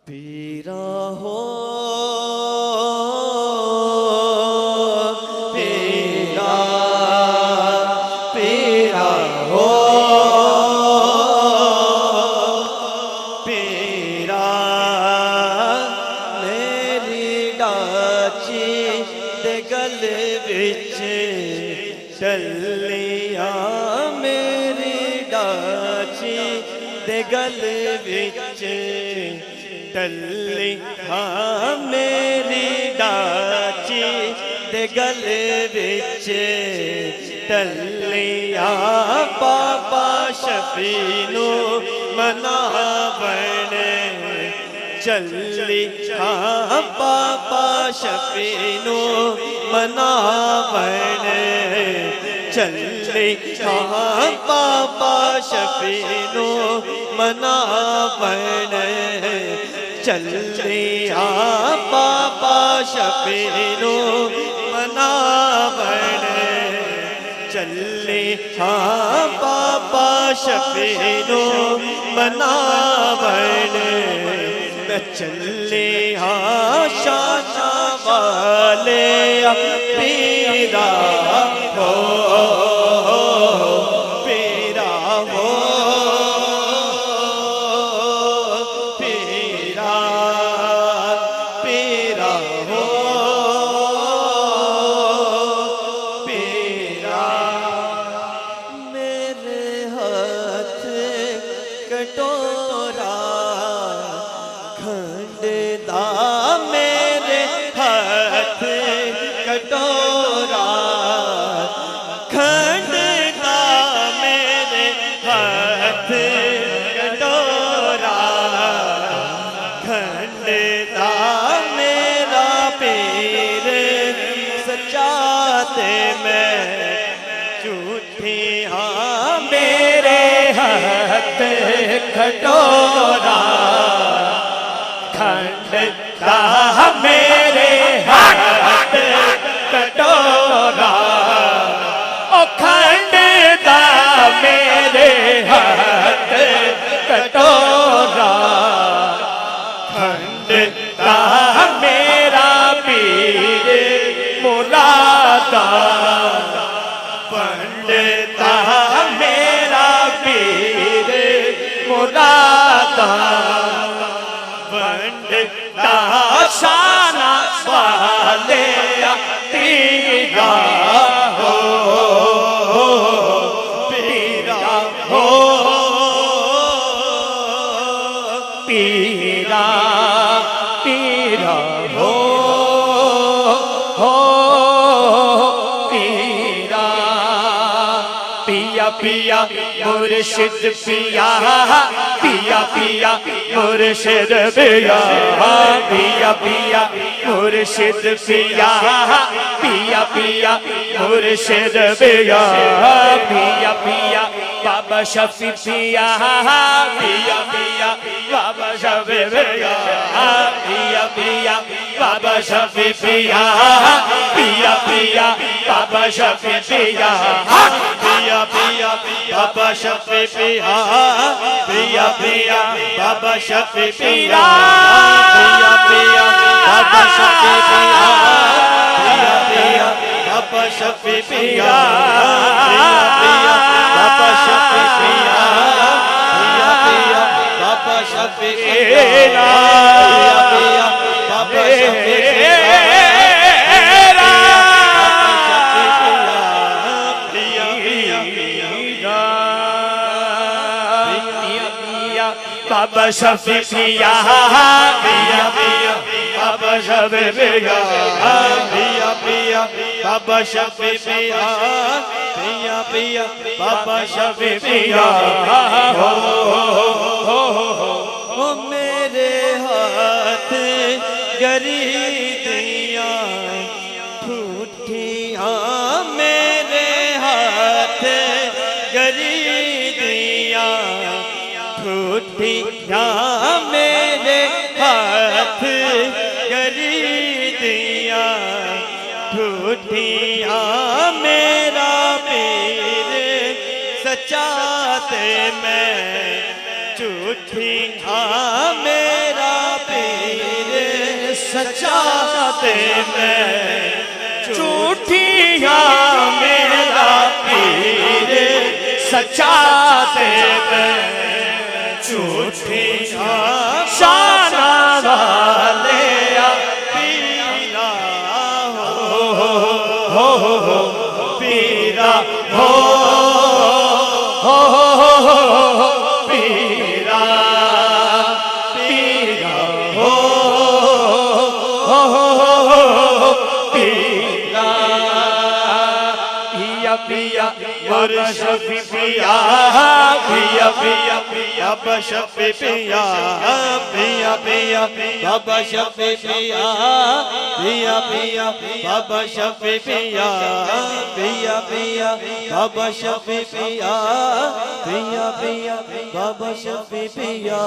पीरा हो पीरा पीरा हो पीरा मेरी डाची दे गल विच टलिया मेरी डाची दे गल विच टली हाँ मेरी डाची दे गल विच टलिया बाबा शफी नू मनावण चली हाँ बाबा शफी नू मनावण चली हाँ बाबा शफी नू मनावण चली हाँ बाबा शफी नू मनावण चली हाँ बाबा शफी नू मनावण चली हाँ शाना वाले पीरा हो पीरा हो पीरा पीरा हो पीरा मेरे हाथ कटोरा खंडदा मेरे हाथ कटोरा खंडदा मेरे हाथ कटोरा खंडदा मेरा पीर सचाते मैं झूठी हाँ मेरे हाथ कटोरा खंडता मेरे हाथ कटोरा ओ खंडता मेरे हाथ कटोरा खंडता मेरा पीर मुरादा पंडता मेरा पीर मुरादा पंडता शाना वाले पीरा हो पीरा हो पीरा पीरा हो पीरा पिया पिया मुर्शिद पिया पिया पिया मुर्शिद पिया पिया पिया मुर्शिद पिया पिया पिया मुर्शिद पिया पिया पिया बाबा शफी पिया पिया पिया बाबा शफी पिया पिया पिया बाबा शफी पिया पिया पिया बाबा शफी पिया पिया पिया बाबा शफी पिया पिया पिया बाबा शफी पिया पिया पिया बाबा शफी पिया पिया पिया बाबा शफी पिया पिया पिया बाबा शफी पिया पिया पिया बाबा शफी पिया पिया पिया बाबा शफी बाबा शफी पिया पिया पिया बाबा शफी पिया पिया पिया बाबा शफी पिया पिया पिया बाबा शफी पिया हो मेरे हाथ गरीदियाँ ठूठियाँ मेरे हाथ गरीदियाँ ठूठियाँ मेरे हाथ गरीदियाँ ठूठियाँ मेरा पीर सचाते मैं झूठियाँ मेरा पीर सच्चा ते मैं झूठिया मेरा पीर सच्चा ते मैं झूठिया शाना वाले पीरा हो पीरा हो पीरा पीरा हो पीरा पिया पिया मोर शफी पिया पिया पिया पिया बशफी पिया पिया पिया बाबा शफी पिया पिया पिया बाबा शफी पिया पिया पिया बाबा शफी पिया पिया पिया बाबा शफी पिया